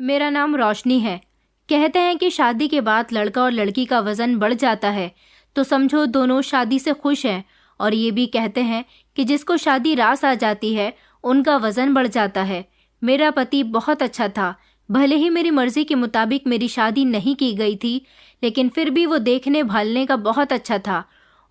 मेरा नाम रोशनी है। कहते हैं कि शादी के बाद लड़का और लड़की का वज़न बढ़ जाता है, तो समझो दोनों शादी से खुश हैं। और ये भी कहते हैं कि जिसको शादी रास आ जाती है उनका वज़न बढ़ जाता है। मेरा पति बहुत अच्छा था। भले ही मेरी मर्जी के मुताबिक मेरी शादी नहीं की गई थी, लेकिन फिर भी वो देखने भालने का बहुत अच्छा था।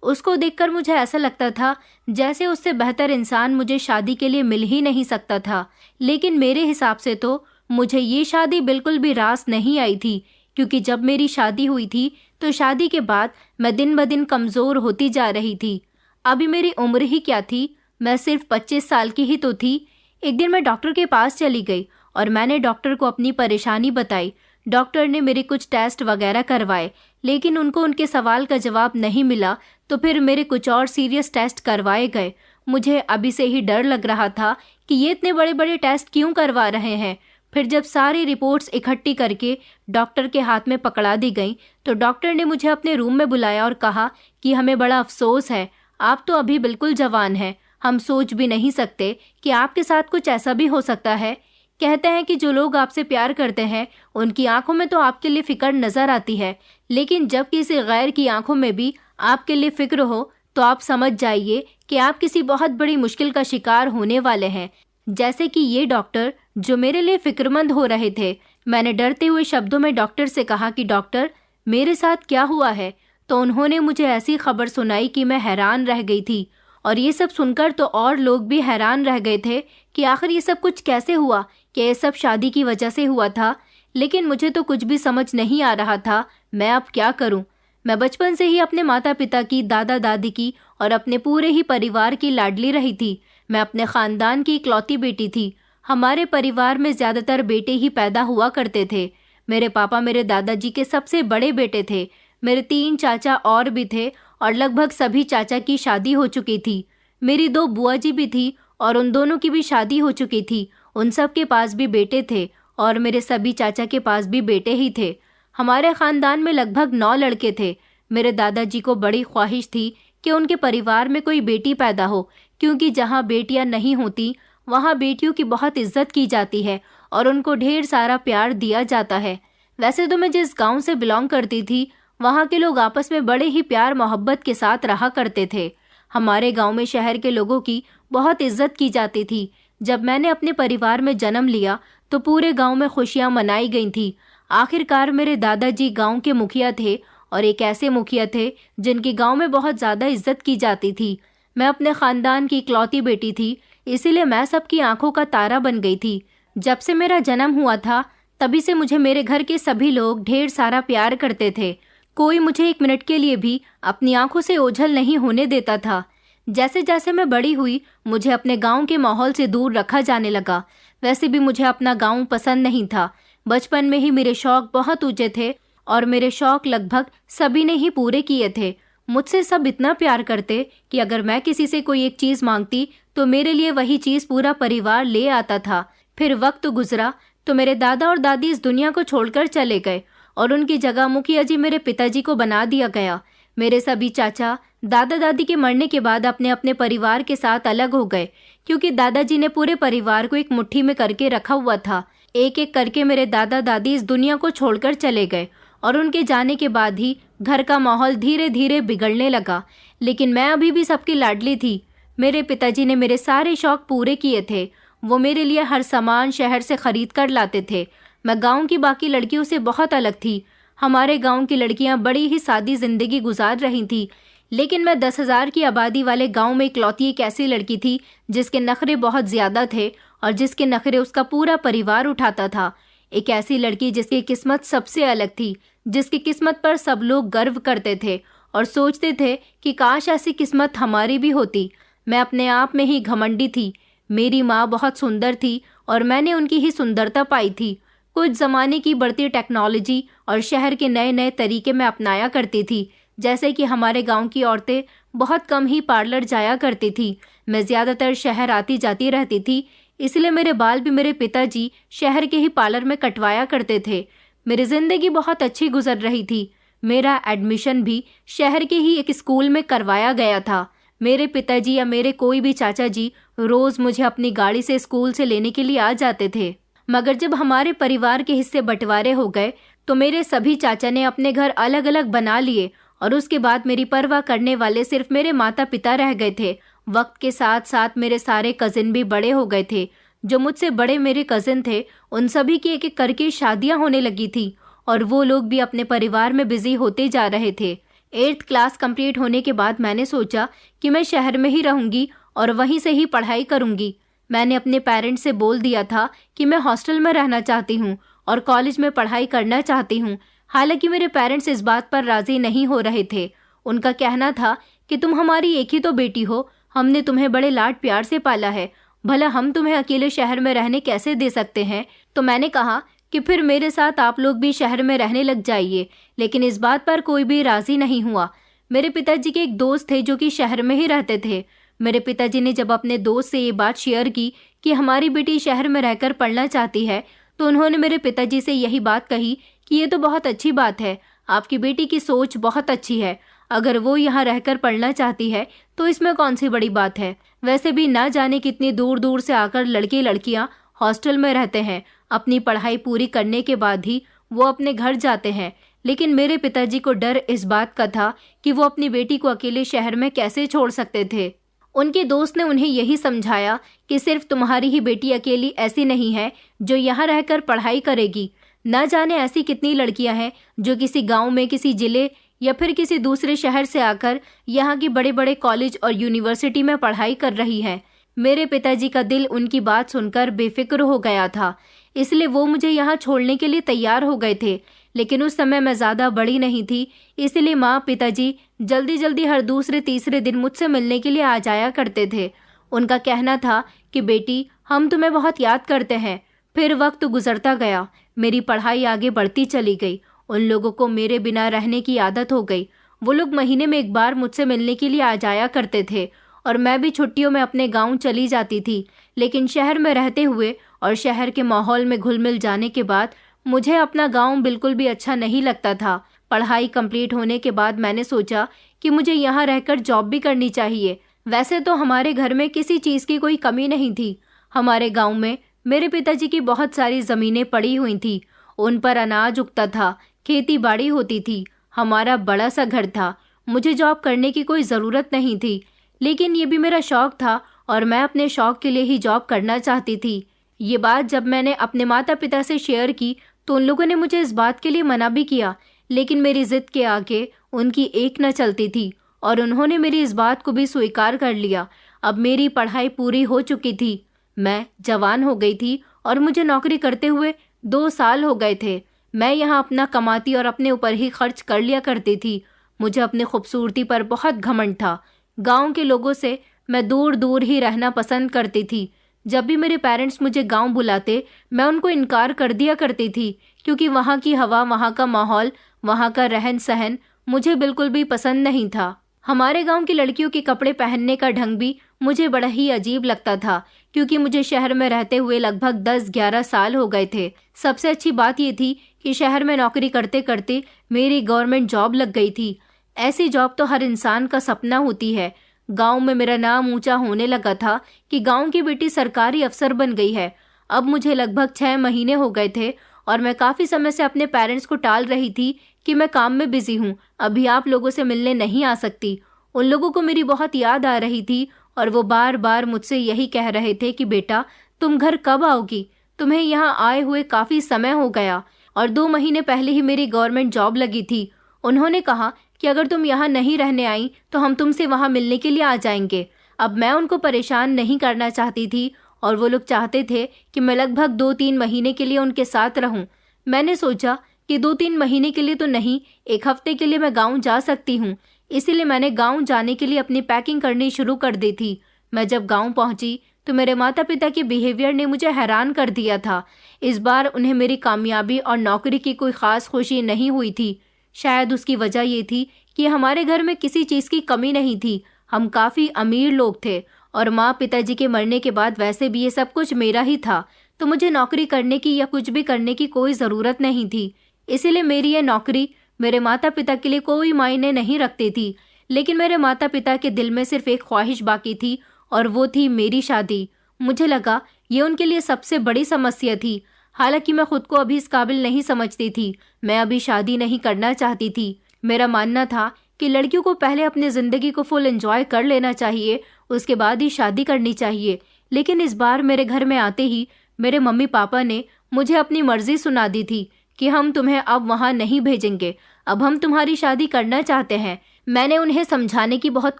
उसको देखकर मुझे ऐसा लगता था जैसे उससे बेहतर इंसान मुझे शादी के लिए मिल ही नहीं सकता था। लेकिन मेरे हिसाब से तो मुझे ये शादी बिल्कुल भी रास नहीं आई थी, क्योंकि जब मेरी शादी हुई थी तो शादी के बाद मैं दिन ब दिन कमज़ोर होती जा रही थी। अभी मेरी उम्र ही क्या थी, मैं सिर्फ 25 साल की ही तो थी। एक दिन मैं डॉक्टर के पास चली गई और मैंने डॉक्टर को अपनी परेशानी बताई। डॉक्टर ने मेरे कुछ टेस्ट वगैरह करवाए, लेकिन उनको उनके सवाल का जवाब नहीं मिला। तो फिर मेरे कुछ और सीरियस टेस्ट करवाए गए। मुझे अभी से ही डर लग रहा था कि ये इतने बड़े बड़े टेस्ट क्यों करवा रहे हैं। फिर जब सारी रिपोर्ट्स इकट्ठी करके डॉक्टर के हाथ में पकड़ा दी गई, तो डॉक्टर ने मुझे अपने रूम में बुलाया और कहा कि हमें बड़ा अफसोस है, आप तो अभी बिल्कुल जवान हैं। हम सोच भी नहीं सकते कि आपके साथ कुछ ऐसा भी हो सकता है। कहते हैं कि जो लोग आपसे प्यार करते हैं उनकी आंखों में तो आपके लिए फिक्र नजर आती है, लेकिन जब किसी गैर की आंखों में भी आपके लिए फिक्र हो तो आप समझ जाइए कि आप किसी बहुत बड़ी मुश्किल का शिकार होने वाले हैं। जैसे कि ये डॉक्टर जो मेरे लिए फिक्रमंद हो रहे थे। मैंने डरते हुए शब्दों में डॉक्टर से कहा कि डॉक्टर, मेरे साथ क्या हुआ है? तो उन्होंने मुझे ऐसी खबर सुनाई कि मैं हैरान रह गई थी। और ये सब सुनकर तो और लोग भी हैरान रह गए थे कि आखिर ये सब कुछ कैसे हुआ, कि ये सब शादी की वजह से हुआ था। लेकिन मुझे तो कुछ भी समझ नहीं आ रहा था, मैं अब क्या करूं? मैं बचपन से ही अपने माता पिता की, दादा दादी की और अपने पूरे ही परिवार की लाडली रही थी। मैं अपने खानदान की इकलौती बेटी थी। हमारे परिवार में ज्यादातर बेटे ही पैदा हुआ करते थे। मेरे पापा मेरे दादाजी के सबसे बड़े बेटे थे। मेरे 3 चाचा और भी थे और लगभग सभी चाचा की शादी हो चुकी थी। मेरी 2 बुआ जी भी थी और उन दोनों की भी शादी हो चुकी थी। उन सब के पास भी बेटे थे और मेरे सभी चाचा के पास भी बेटे ही थे। हमारे खानदान में लगभग 9 लड़के थे। मेरे दादाजी को बड़ी ख्वाहिश थी कि उनके परिवार में कोई बेटी पैदा हो, क्योंकि जहाँ बेटियां नहीं होती वहाँ बेटियों की बहुत इज्जत की जाती है और उनको ढेर सारा प्यार दिया जाता है। वैसे तो मैं जिस गांव से बिलोंग करती थी वहाँ के लोग आपस में बड़े ही प्यार मोहब्बत के साथ रहा करते थे। हमारे गांव में शहर के लोगों की बहुत इज्जत की जाती थी। जब मैंने अपने परिवार में जन्म लिया तो पूरे गांव में खुशियां मनाई गई थी। आखिरकार मेरे दादाजी गांव के मुखिया थे और एक ऐसे मुखिया थे जिनकी गांव में बहुत ज़्यादा इज्जत की जाती थी। मैं अपने खानदान की इकलौती बेटी थी, इसीलिए मैं सबकी आंखों का तारा बन गई थी। जब से मेरा जन्म हुआ था तभी से मुझे मेरे घर के सभी लोग ढेर सारा प्यार करते थे। कोई मुझे 1 मिनट के लिए भी अपनी आंखों से ओझल नहीं होने देता था। जैसे जैसे मैं बड़ी हुई मुझे अपने गांव के माहौल से दूर रखा जाने लगा। वैसे भी मुझे अपना गांव पसंद नहीं था। बचपन में ही मेरे शौक बहुत ऊंचे थे और मेरे शौक लगभग सभी ने ही पूरे किए थे। मुझसे सब इतना प्यार करते कि अगर मैं किसी से कोई एक चीज़ मांगती तो मेरे लिए वही चीज़ पूरा परिवार ले आता था। फिर वक्त गुजरा तो मेरे दादा और दादी इस दुनिया को छोड़कर चले गए और उनकी जगह मुखिया जी मेरे पिताजी को बना दिया गया। मेरे सभी चाचा दादा दादी के मरने के बाद अपने अपने परिवार के साथ अलग हो गए, क्योंकि दादाजी ने पूरे परिवार को एक मुट्ठी में करके रखा हुआ था। एक एक करके मेरे दादा दादी इस दुनिया को छोड़कर चले गए और उनके जाने के बाद ही घर का माहौल धीरे धीरे बिगड़ने लगा। लेकिन मैं अभी भी सबकी लाडली थी। मेरे पिताजी ने मेरे सारे शौक पूरे किए थे। वो मेरे लिए हर सामान शहर से खरीद कर लाते थे। मैं गांव की बाकी लड़कियों से बहुत अलग थी। हमारे गांव की लड़कियां बड़ी ही सादी जिंदगी गुजार रही थी, लेकिन मैं 10,000 की आबादी वाले गांव में इकलौती एक ऐसी लड़की थी जिसके नखरे बहुत ज़्यादा थे और जिसके नखरे उसका पूरा परिवार उठाता था। एक ऐसी लड़की जिसकी किस्मत सबसे अलग थी, जिसकी किस्मत पर सब लोग गर्व करते थे और सोचते थे कि काश ऐसी किस्मत हमारी भी होती। मैं अपने आप में ही घमंडी थी। मेरी माँ बहुत सुंदर थी और मैंने उनकी ही सुंदरता पाई थी। कुछ ज़माने की बढ़ती टेक्नोलॉजी और शहर के नए नए तरीके मैं अपनाया करती थी। जैसे कि हमारे गांव की औरतें बहुत कम ही पार्लर जाया करती थी। मैं ज़्यादातर शहर आती जाती रहती थी, इसलिए मेरे बाल भी मेरे पिताजी शहर के ही पार्लर में कटवाया करते थे। मेरी ज़िंदगी बहुत अच्छी गुजर रही थी। मेरा एडमिशन भी शहर के ही एक स्कूल में करवाया गया था। मेरे पिताजी या मेरे कोई भी चाचा जी रोज़ मुझे अपनी गाड़ी से स्कूल से लेने के लिए आ जाते थे। मगर जब हमारे परिवार के हिस्से बंटवारे हो गए तो मेरे सभी चाचा ने अपने घर अलग अलग बना लिए और उसके बाद मेरी परवाह करने वाले सिर्फ मेरे माता पिता रह गए थे। वक्त के साथ साथ मेरे सारे कजिन भी बड़े हो गए थे। जो मुझसे बड़े मेरे कजिन थे उन सभी की एक एक करके शादियां होने लगी थी और वो लोग भी अपने परिवार में बिजी होते जा रहे थे। 8th क्लास कंप्लीट होने के बाद मैंने सोचा कि मैं शहर में ही रहूंगी और वहीं से ही पढ़ाई करूंगी। मैंने अपने पेरेंट्स से बोल दिया था कि मैं हॉस्टल में रहना चाहती हूँ और कॉलेज में पढ़ाई करना चाहती हूँ। हालांकि मेरे पेरेंट्स इस बात पर राजी नहीं हो रहे थे। उनका कहना था कि तुम हमारी एक ही तो बेटी हो, हमने तुम्हें बड़े लाड प्यार से पाला है, भला हम तुम्हें अकेले शहर में रहने कैसे दे सकते हैं। तो मैंने कहा कि फिर मेरे साथ आप लोग भी शहर में रहने लग जाइए, लेकिन इस बात पर कोई भी राजी नहीं हुआ। मेरे पिताजी के एक दोस्त थे जो कि शहर में ही रहते थे। मेरे पिताजी ने जब अपने दोस्त से ये बात शेयर की कि हमारी बेटी शहर में रहकर पढ़ना चाहती है, तो उन्होंने मेरे पिताजी से यही बात कही कि ये तो बहुत अच्छी बात है, आपकी बेटी की सोच बहुत अच्छी है। अगर वो यहाँ रहकर पढ़ना चाहती है तो इसमें कौन सी बड़ी बात है। वैसे भी ना जाने कितनी दूर दूर से आकर लड़के लड़कियाँ हॉस्टल में रहते हैं। अपनी पढ़ाई पूरी करने के बाद ही वो अपने घर जाते हैं। लेकिन मेरे पिताजी को डर इस बात का था कि वो अपनी बेटी को अकेले शहर में कैसे छोड़ सकते थे। उनके दोस्त ने उन्हें यही समझाया कि सिर्फ तुम्हारी ही बेटी अकेली ऐसी नहीं है जो यहाँ रहकर पढ़ाई करेगी। न जाने ऐसी कितनी लड़कियां हैं जो किसी गांव में, किसी जिले या फिर किसी दूसरे शहर से आकर यहाँ के बड़े बड़े कॉलेज और यूनिवर्सिटी में पढ़ाई कर रही हैं। मेरे पिताजी का दिल उनकी बात सुनकर बेफिक्र हो गया था, इसलिए वो मुझे यहाँ छोड़ने के लिए तैयार हो गए थे। लेकिन उस समय मैं ज़्यादा बड़ी नहीं थी, इसलिए माँ पिताजी जल्दी जल्दी हर दूसरे तीसरे दिन मुझसे मिलने के लिए आ जाया करते थे। उनका कहना था कि बेटी, हम तुम्हें बहुत याद करते हैं। फिर वक्त गुजरता गया, मेरी पढ़ाई आगे बढ़ती चली गई। उन लोगों को मेरे बिना रहने की आदत हो गई। वो लोग महीने में एक बार मुझसे मिलने के लिए आ जाया करते थे और मैं भी छुट्टियों में अपने गांव चली जाती थी। लेकिन शहर में रहते हुए और शहर के माहौल में घुल मिल जाने के बाद मुझे अपना गांव बिल्कुल भी अच्छा नहीं लगता था। पढ़ाई कंप्लीट होने के बाद मैंने सोचा कि मुझे यहाँ रहकर जॉब भी करनी चाहिए। वैसे तो हमारे घर में किसी चीज़ की कोई कमी नहीं थी। हमारे गांव में मेरे पिताजी की बहुत सारी ज़मीनें पड़ी हुई थी, उन पर अनाज उगता था, खेती बाड़ी होती थी, हमारा बड़ा सा घर था। मुझे जॉब करने की कोई ज़रूरत नहीं थी, लेकिन ये भी मेरा शौक़ था और मैं अपने शौक़ के लिए ही जॉब करना चाहती थी। ये बात जब मैंने अपने माता पिता से शेयर की तो उन लोगों ने मुझे इस बात के लिए मना भी किया, लेकिन मेरी ज़िद के आगे उनकी एक न चलती थी और उन्होंने मेरी इस बात को भी स्वीकार कर लिया। अब मेरी पढ़ाई पूरी हो चुकी थी, मैं जवान हो गई थी और मुझे नौकरी करते हुए 2 साल हो गए थे। मैं यहाँ अपना कमाती और अपने ऊपर ही खर्च कर लिया करती थी। मुझे अपनी खूबसूरती पर बहुत घमंड था। गांव के लोगों से मैं दूर दूर ही रहना पसंद करती थी। जब भी मेरे पेरेंट्स मुझे गांव बुलाते मैं उनको इनकार कर दिया करती थी, क्योंकि वहाँ की हवा, वहाँ का माहौल, वहाँ का रहन सहन मुझे बिल्कुल भी पसंद नहीं था। हमारे गांव की लड़कियों के कपड़े पहनने का ढंग भी मुझे बड़ा ही अजीब लगता था, क्योंकि मुझे शहर में रहते हुए लगभग 10-11 साल हो गए थे। सबसे अच्छी बात ये थी कि शहर में नौकरी करते करते मेरी गवर्नमेंट जॉब लग गई थी। ऐसी जॉब तो हर इंसान का सपना होती है। गांव में मेरा नाम ऊंचा होने लगा था कि गांव की बेटी सरकारी अफसर बन गई है। अब मुझे लगभग 6 महीने हो गए थे और मैं काफ़ी समय से अपने पेरेंट्स को टाल रही थी कि मैं काम में बिजी हूँ, अभी आप लोगों से मिलने नहीं आ सकती। उन लोगों को मेरी बहुत याद आ रही थी और वो बार बार मुझसे यही कह रहे थे कि बेटा, तुम घर कब आओगी, तुम्हें यहाँ आए हुए काफ़ी समय हो गया और 2 महीने पहले ही मेरी गवर्नमेंट जॉब लगी थी। उन्होंने कहा कि अगर तुम यहाँ नहीं रहने आई तो हम तुमसे वहाँ मिलने के लिए आ जाएंगे। अब मैं उनको परेशान नहीं करना चाहती थी और वो लोग चाहते थे कि मैं लगभग 2-3 महीने के लिए उनके साथ रहूं। मैंने सोचा कि 2-3 महीने के लिए तो नहीं, 1 हफ्ते के लिए मैं गांव जा सकती हूँ। इसीलिए मैंने गांव जाने के लिए अपनी पैकिंग करनी शुरू कर दी थी। मैं जब गांव पहुंची तो मेरे माता पिता के बिहेवियर ने मुझे हैरान कर दिया था। इस बार उन्हें मेरी कामयाबी और नौकरी की कोई ख़ास खुशी नहीं हुई थी। शायद उसकी वजह ये थी कि हमारे घर में किसी चीज़ की कमी नहीं थी। हम काफ़ी अमीर लोग थे और माँ पिताजी के मरने के बाद वैसे भी ये सब कुछ मेरा ही था, तो मुझे नौकरी करने की या कुछ भी करने की कोई ज़रूरत नहीं थी। इसीलिए मेरी ये नौकरी मेरे माता पिता के लिए कोई मायने नहीं रखती थी। लेकिन मेरे माता पिता के दिल में सिर्फ एक ख्वाहिश बाकी थी और वो थी मेरी शादी। मुझे लगा ये उनके लिए सबसे बड़ी समस्या थी। हालांकि मैं खुद को अभी इस काबिल नहीं समझती थी। मैं अभी शादी नहीं करना चाहती थी। मेरा मानना था कि लड़कियों को पहले अपनी ज़िंदगी को फुल एंजॉय कर लेना चाहिए, उसके बाद ही शादी करनी चाहिए। लेकिन इस बार मेरे घर में आते ही मेरे मम्मी पापा ने मुझे अपनी मर्जी सुना दी थी कि हम तुम्हें अब वहाँ नहीं भेजेंगे, अब हम तुम्हारी शादी करना चाहते हैं। मैंने उन्हें समझाने की बहुत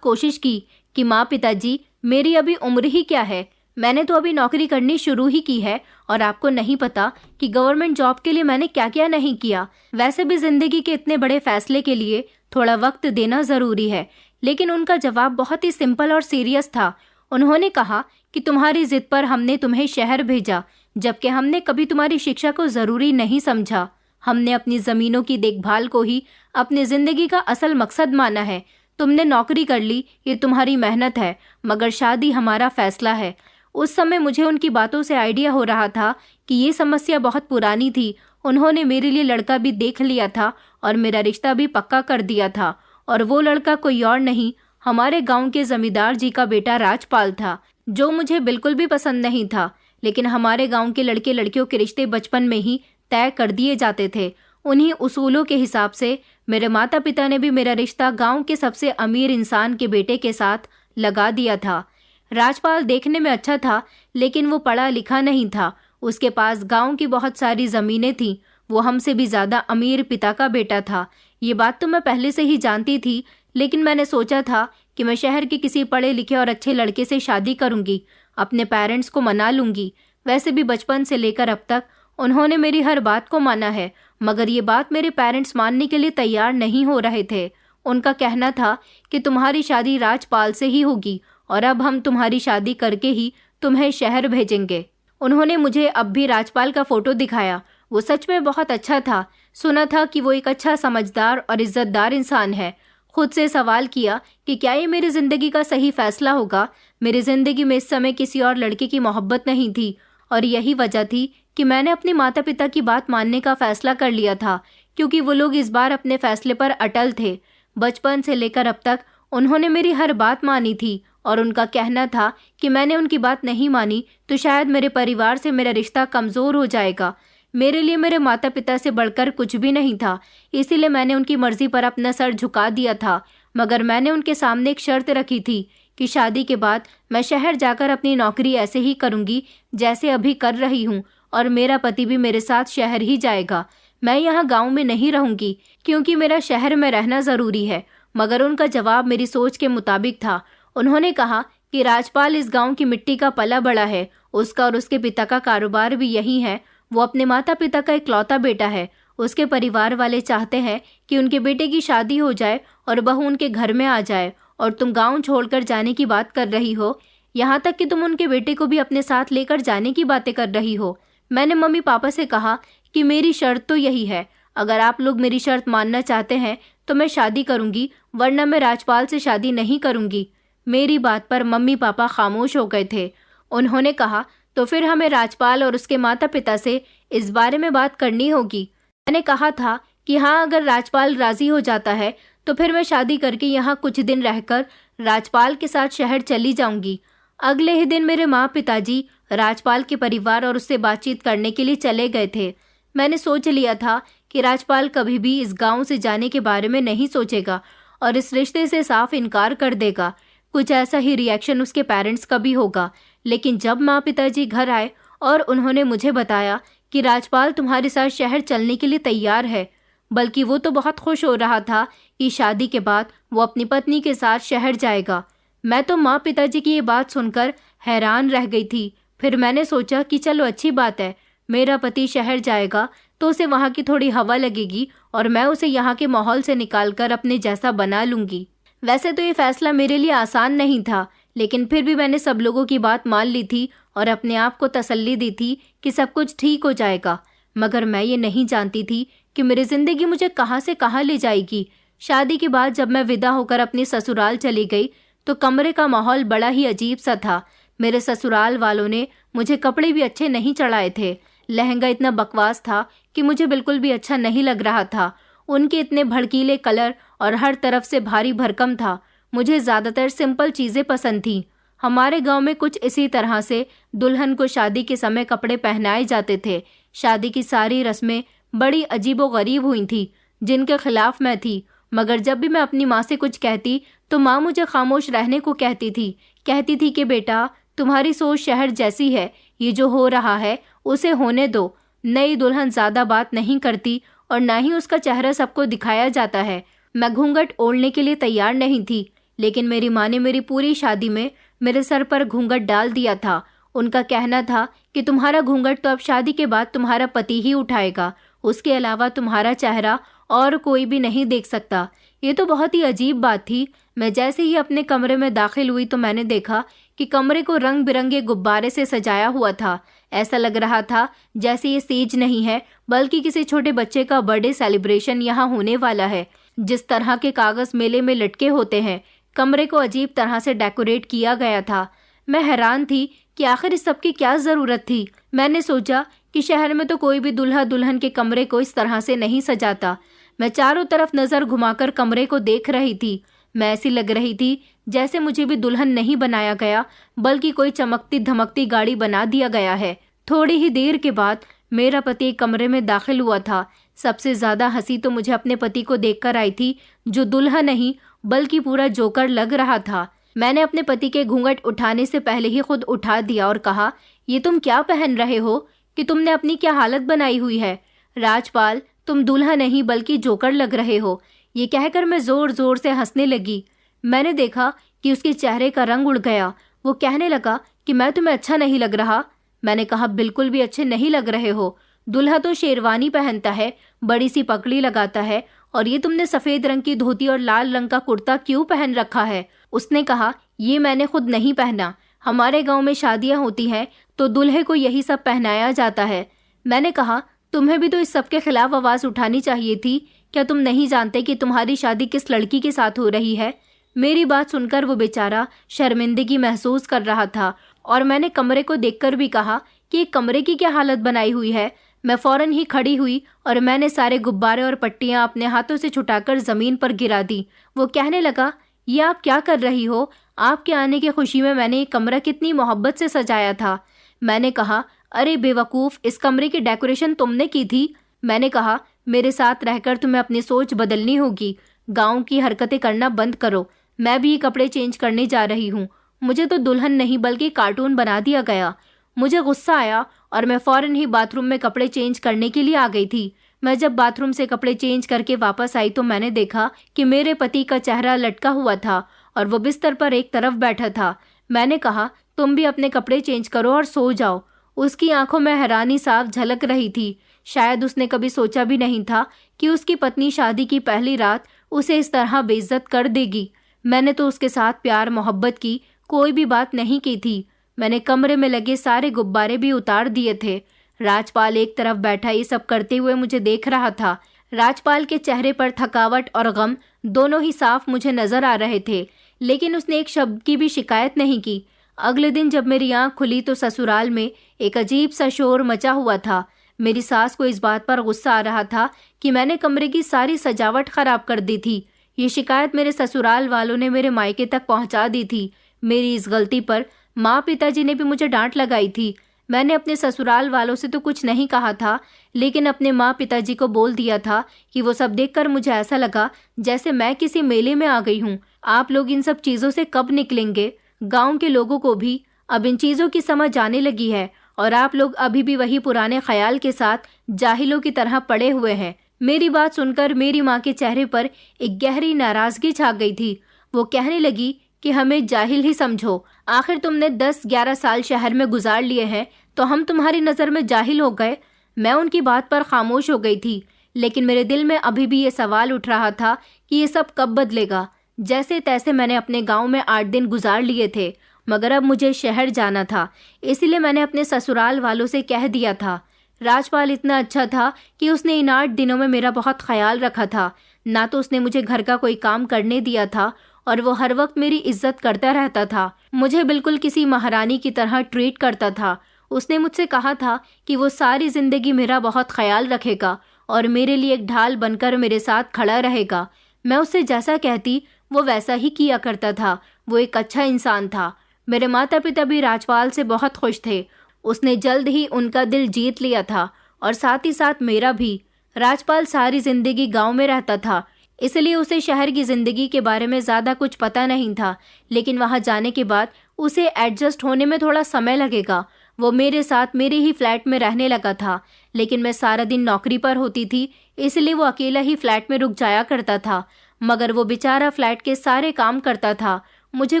कोशिश की कि माँ पिताजी, मेरी अभी उम्र ही क्या है, मैंने तो अभी नौकरी करनी शुरू ही की है और आपको नहीं पता कि गवर्नमेंट जॉब के लिए मैंने क्या क्या नहीं किया। वैसे भी जिंदगी के इतने बड़े फैसले के लिए थोड़ा वक्त देना जरूरी है। लेकिन उनका जवाब बहुत ही सिंपल और सीरियस था। उन्होंने कहा कि तुम्हारी जिद पर हमने तुम्हें शहर भेजा, जबकि हमने कभी तुम्हारी शिक्षा को जरूरी नहीं समझा। हमने अपनी जमीनों की देखभाल को ही अपनी जिंदगी का असल मकसद माना है। तुमने नौकरी कर ली, ये तुम्हारी मेहनत है, मगर शादी हमारा फैसला है। उस समय मुझे उनकी बातों से आइडिया हो रहा था कि ये समस्या बहुत पुरानी थी। उन्होंने मेरे लिए लड़का भी देख लिया था और मेरा रिश्ता भी पक्का कर दिया था। और वो लड़का कोई और नहीं, हमारे गांव के जमींदार जी का बेटा राजपाल था, जो मुझे बिल्कुल भी पसंद नहीं था। लेकिन हमारे गांव के लड़के लड़कियों के रिश्ते बचपन में ही तय कर दिए जाते थे। उन्हीं उसूलों के हिसाब से मेरे माता पिता ने भी मेरा रिश्ता गांव के सबसे अमीर इंसान के बेटे के साथ लगा दिया था। राजपाल देखने में अच्छा था, लेकिन वो पढ़ा लिखा नहीं था। उसके पास गांव की बहुत सारी जमीनें थीं। वो हमसे भी ज्यादा अमीर पिता का बेटा था। ये बात तो मैं पहले से ही जानती थी, लेकिन मैंने सोचा था कि मैं शहर के किसी पढ़े लिखे और अच्छे लड़के से शादी करूंगी, अपने पेरेंट्स को मना लूंगी। वैसे भी बचपन से लेकर अब तक उन्होंने मेरी हर बात को माना है, मगर ये बात मेरे पेरेंट्स मानने के लिए तैयार नहीं हो रहे थे। उनका कहना था कि तुम्हारी शादी राजपाल से ही होगी और अब हम तुम्हारी शादी करके ही तुम्हें शहर भेजेंगे। उन्होंने मुझे अब भी राजपाल का फोटो दिखाया। वो सच में बहुत अच्छा था। सुना था कि वो एक अच्छा, समझदार और इज्जतदार इंसान है। खुद से सवाल किया कि क्या ये मेरी जिंदगी का सही फैसला होगा। मेरी जिंदगी में इस समय किसी और लड़के की मोहब्बत नहीं थी और यही वजह थी कि मैंने अपने माता पिता की बात मानने का फैसला कर लिया था, क्योंकि वो लोग इस बार अपने फैसले पर अटल थे। बचपन से लेकर अब तक उन्होंने मेरी हर बात मानी थी और उनका कहना था कि मैंने उनकी बात नहीं मानी तो शायद मेरे परिवार से मेरा रिश्ता कमज़ोर हो जाएगा। मेरे लिए मेरे माता पिता से बढ़कर कुछ भी नहीं था, इसीलिए मैंने उनकी मर्जी पर अपना सर झुका दिया था। मगर मैंने उनके सामने एक शर्त रखी थी कि शादी के बाद मैं शहर जाकर अपनी नौकरी ऐसे ही करूंगी जैसे अभी कर रही हूँ, और मेरा पति भी मेरे साथ शहर ही जाएगा। मैं यहाँ गाँव में नहीं रहूंगी, क्योंकि मेरा शहर में रहना ज़रूरी है। मगर उनका जवाब मेरी सोच के मुताबिक था। उन्होंने कहा कि राजपाल इस गांव की मिट्टी का पला बड़ा है, उसका और उसके पिता का कारोबार भी यही है। वो अपने माता पिता का इकलौता बेटा है। उसके परिवार वाले चाहते हैं कि उनके बेटे की शादी हो जाए और बहू उनके घर में आ जाए, और तुम गांव छोड़कर जाने की बात कर रही हो, यहाँ तक कि तुम उनके बेटे को भी अपने साथ लेकर जाने की बातें कर रही हो। मैंने मम्मी पापा से कहा कि मेरी शर्त तो यही है, अगर आप लोग मेरी शर्त मानना चाहते हैं तो मैं शादी करूंगी, वरना मैं राजपाल से शादी नहीं करूंगी। मेरी बात पर मम्मी पापा खामोश हो गए थे। उन्होंने कहा, तो फिर हमें राजपाल और उसके माता पिता से इस बारे में बात करनी होगी। मैंने कहा था कि हाँ, अगर राजपाल राजी हो जाता है तो फिर मैं शादी करके यहाँ कुछ दिन रहकर राजपाल के साथ शहर चली जाऊंगी। अगले ही दिन मेरे माँ पिताजी राजपाल के परिवार और उससे बातचीत करने के लिए चले गए थे। मैंने सोच लिया था कि राजपाल कभी भी इस गांव से जाने के बारे में नहीं सोचेगा और इस रिश्ते से साफ इनकार कर देगा। कुछ ऐसा ही रिएक्शन उसके पेरेंट्स का भी होगा। लेकिन जब माँ पिताजी घर आए और उन्होंने मुझे बताया कि राजपाल तुम्हारे साथ शहर चलने के लिए तैयार है, बल्कि वो तो बहुत खुश हो रहा था कि शादी के बाद वो अपनी पत्नी के साथ शहर जाएगा, मैं तो माँ पिताजी की ये बात सुनकर हैरान रह गई थी। फिर मैंने सोचा कि चलो अच्छी बात है, मेरा पति शहर जाएगा तो उसे वहाँ की थोड़ी हवा लगेगी और मैं उसे यहाँ के माहौल से निकालकर अपने जैसा बना लूँगी। वैसे तो ये फैसला मेरे लिए आसान नहीं था, लेकिन फिर भी मैंने सब लोगों की बात मान ली थी और अपने आप को तसल्ली दी थी कि सब कुछ ठीक हो जाएगा। मगर मैं ये नहीं जानती थी कि मेरी ज़िंदगी मुझे कहाँ से कहाँ ले जाएगी। शादी के बाद जब मैं विदा होकर अपने ससुराल चली गई तो कमरे का माहौल बड़ा ही अजीब सा था। मेरे ससुराल वालों ने मुझे कपड़े भी अच्छे नहीं चढ़ाए थे। लहंगा इतना बकवास था कि मुझे बिल्कुल भी अच्छा नहीं लग रहा था। उनके इतने भड़कीले कलर और हर तरफ से भारी भरकम था। मुझे ज़्यादातर सिंपल चीज़ें पसंद थीं। हमारे गांव में कुछ इसी तरह से दुल्हन को शादी के समय कपड़े पहनाए जाते थे। शादी की सारी रस्में बड़ी अजीबोगरीब हुई थी, जिनके खिलाफ मैं थी। मगर जब भी मैं अपनी माँ से कुछ कहती तो माँ मुझे खामोश रहने को कहती थी कि बेटा, तुम्हारी सोच शहर जैसी है, ये जो हो रहा है उसे होने दो। नई दुल्हन ज्यादा बात नहीं करती और ना ही उसका चेहरा सबको दिखाया जाता है। मैं घूंघट ओढ़ने के लिए तैयार नहीं थी, लेकिन मेरी माँ ने मेरी पूरी शादी में मेरे सर पर घूंघट डाल दिया था। उनका कहना था कि तुम्हारा घूंघट तो अब शादी के बाद तुम्हारा पति ही उठाएगा, उसके अलावा तुम्हारा चेहरा और कोई भी नहीं देख सकता। ये तो बहुत ही अजीब बात थी। मैं जैसे ही अपने कमरे में दाखिल हुई तो मैंने देखा कि कमरे को रंग बिरंगे गुब्बारे से सजाया हुआ था। ऐसा लग रहा था जैसे ये स्टेज नहीं है, बल्कि किसी छोटे बच्चे का बर्थडे सेलिब्रेशन यहाँ होने वाला है। जिस तरह के कागज मेले में लटके होते हैं, कमरे को अजीब तरह से डेकोरेट किया गया था। मैं हैरान थी कि आखिर इस सब की क्या जरूरत थी। मैंने सोचा कि शहर में तो कोई भी दूल्हा दुल्हन के कमरे को इस तरह से नहीं सजाता। मैं चारों तरफ नजर घुमाकर कमरे को देख रही थी। मैं ऐसी लग रही थी जैसे मुझे भी दुल्हन नहीं बनाया गया, बल्कि कोई चमकती धमकती गाड़ी बना दिया गया है। थोड़ी ही देर के बाद मेरा पति एक कमरे में दाखिल हुआ था। सबसे ज्यादा हंसी तो मुझे अपने पति को देखकर आई थी, जो दुल्हा नहीं बल्कि पूरा जोकर लग रहा था। मैंने अपने पति के घूंघट उठाने से पहले ही खुद उठा दिया और कहा, ये तुम क्या पहन रहे हो कि तुमने अपनी क्या हालत बनाई हुई है। राजपाल, तुम दूल्हा नहीं बल्कि जोकर लग रहे हो। ये कहकर मैं जोर जोर से हंसने लगी। मैंने देखा कि उसके चेहरे का रंग उड़ गया। वो कहने लगा कि मैं तुम्हें अच्छा नहीं लग रहा। मैंने कहा, बिल्कुल भी अच्छे नहीं लग रहे हो। दूल्हा तो शेरवानी पहनता है, बड़ी सी पगड़ी लगाता है, और ये तुमने सफेद रंग की धोती और लाल रंग का कुर्ता क्यों पहन रखा है। उसने कहा, ये मैंने खुद नहीं पहना। हमारे गांव में शादियां होती हैं तो दूल्हे को यही सब पहनाया जाता है। मैंने कहा, तुम्हें भी तो इस सब के खिलाफ आवाज उठानी चाहिए थी। क्या तुम नहीं जानते कि तुम्हारी शादी किस लड़की के साथ हो रही है। मेरी बात सुनकर वो बेचारा शर्मिंदगी महसूस कर रहा था, और मैंने कमरे को देखकर भी कहा कि कमरे की क्या हालत बनाई हुई है। मैं फौरन ही खड़ी हुई और मैंने सारे गुब्बारे और पट्टियां अपने हाथों से छुटाकर जमीन पर गिरा दी। वो कहने लगा, ये आप क्या कर रही हो। आपके आने की खुशी में मैंने ये कमरा कितनी मोहब्बत से सजाया था। मैंने कहा, अरे बेवकूफ़, इस कमरे की डेकोरेशन तुमने की थी। मैंने कहा, मेरे साथ रहकर तुम्हें अपनी सोच बदलनी होगी। गांव की हरकतें करना बंद करो। मैं भी ये कपड़े चेंज करने जा रही हूँ। मुझे तो दुल्हन नहीं बल्कि कार्टून बना दिया गया। मुझे गुस्सा आया और मैं फौरन ही बाथरूम में कपड़े चेंज करने के लिए आ गई थी। मैं जब बाथरूम से कपड़े चेंज करके वापस आई तो मैंने देखा कि मेरे पति का चेहरा लटका हुआ था और वो बिस्तर पर एक तरफ बैठा था। मैंने कहा, तुम भी अपने कपड़े चेंज करो और सो जाओ। उसकी आंखों में हैरानी साफ झलक रही थी। शायद उसने कभी सोचा भी नहीं था कि उसकी पत्नी शादी की पहली रात उसे इस तरह बेइज्जत कर देगी। मैंने तो उसके साथ प्यार मोहब्बत की कोई भी बात नहीं की थी। मैंने कमरे में लगे सारे गुब्बारे भी उतार दिए थे। राजपाल एक तरफ बैठा ये सब करते हुए मुझे देख रहा था। राजपाल के चेहरे पर थकावट और गम दोनों ही साफ मुझे नजर आ रहे थे, लेकिन उसने एक शब्द की भी शिकायत नहीं की। अगले दिन जब मेरी आंख खुली तो ससुराल में एक अजीब सा शोर मचा हुआ था। मेरी सास को इस बात पर गुस्सा आ रहा था कि मैंने कमरे की सारी सजावट खराब कर दी थी। ये शिकायत मेरे ससुराल वालों ने मेरे मायके तक पहुंचा दी थी। मेरी इस गलती पर माँ पिताजी ने भी मुझे डांट लगाई थी। मैंने अपने ससुराल वालों से तो कुछ नहीं कहा था, लेकिन अपने माँ पिताजी को बोल दिया था कि वो सब देखकर मुझे ऐसा लगा जैसे मैं किसी मेले में आ गई हूँ। आप लोग इन सब चीज़ों से कब निकलेंगे। गांव के लोगों को भी अब इन चीज़ों की समझ आने लगी है और आप लोग अभी भी वही पुराने ख्याल के साथ जाहिलों की तरह पड़े हुए हैं। मेरी बात सुनकर मेरी माँ के चेहरे पर एक गहरी नाराजगी छा गई थी। वो कहने लगी कि हमें जाहिल ही समझो। आखिर तुमने 10-11 साल शहर में गुजार लिए हैं तो हम तुम्हारी नज़र में जाहिल हो गए। मैं उनकी बात पर खामोश हो गई थी, लेकिन मेरे दिल में अभी भी ये सवाल उठ रहा था कि ये सब कब बदलेगा। जैसे तैसे मैंने अपने गांव में 8 दिन गुजार लिए थे, मगर अब मुझे शहर जाना था। इसलिए मैंने अपने ससुराल वालों से कह दिया था। राजपाल इतना अच्छा था कि उसने इन 8 दिनों में मेरा बहुत ख्याल रखा था। ना तो उसने मुझे घर का कोई काम करने दिया था और वो हर वक्त मेरी इज्जत करता रहता था। मुझे बिल्कुल किसी महारानी की तरह ट्रीट करता था। उसने मुझसे कहा था कि वो सारी जिंदगी मेरा बहुत ख्याल रखेगा और मेरे लिए एक ढाल बनकर मेरे साथ खड़ा रहेगा। मैं उससे जैसा कहती वो वैसा ही किया करता था। वो एक अच्छा इंसान था। मेरे माता पिता भी राजपाल से बहुत खुश थे। उसने जल्द ही उनका दिल जीत लिया था। और साथ ही साथ मेरा भी। राजपाल सारी जिंदगी गांव में रहता था, इसलिए उसे शहर की जिंदगी के बारे में ज़्यादा कुछ पता नहीं था, लेकिन वहां जाने के बाद उसे एडजस्ट होने में थोड़ा समय लगेगा। वो मेरे साथ मेरे ही फ्लैट में रहने लगा था, लेकिन मैं सारा दिन नौकरी पर होती थी, इसलिए वो अकेला ही फ्लैट में रुक जाया करता था। मगर वो बेचारा फ्लैट के सारे काम करता था, मुझे